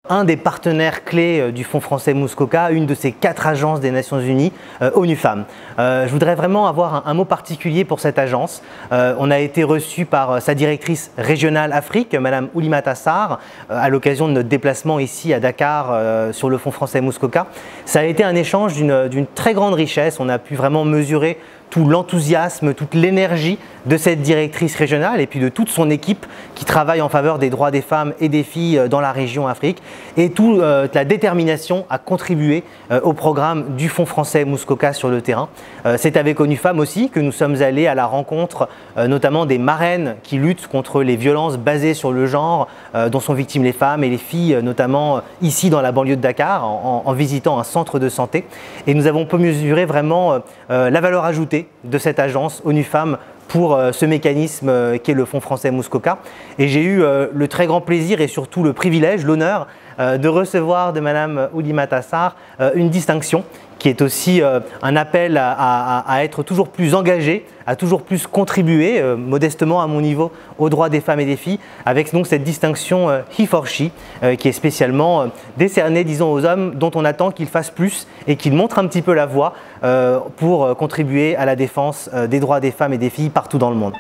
Un des partenaires clés du Fonds français Muskoka, une de ces 4 agences des Nations Unies, ONU Femmes. Je voudrais vraiment avoir un mot particulier pour cette agence. On a été reçu par sa directrice régionale Afrique, Madame Oulimata Sarr, à l'occasion de notre déplacement ici à Dakar sur le Fonds français Muskoka. Ça a été un échange d'une très grande richesse. On a pu vraiment mesurer tout l'enthousiasme, toute l'énergie de cette directrice régionale et puis de toute son équipe qui travaille en faveur des droits des femmes et des filles dans la région Afrique et toute la détermination à contribuer au programme du Fonds français Muskoka sur le terrain. C'est avec ONU Femmes aussi que nous sommes allés à la rencontre notamment des marraines qui luttent contre les violences basées sur le genre dont sont victimes les femmes et les filles, notamment ici dans la banlieue de Dakar en visitant un centre de santé. Et nous avons pu mesurer vraiment la valeur ajoutée de cette agence ONU Femmes pour ce mécanisme qu'est le Fonds français Muskoka. Et j'ai eu le très grand plaisir et surtout le privilège, l'honneur de recevoir de Madame Oulimata Sarr une distinction qui est aussi un appel à être toujours plus engagé, à toujours plus contribuer, modestement à mon niveau, aux droits des femmes et des filles, avec donc cette distinction He for She, qui est spécialement décernée, disons, aux hommes dont on attend qu'ils fassent plus et qu'ils montrent un petit peu la voie pour contribuer à la défense des droits des femmes et des filles partout dans le monde.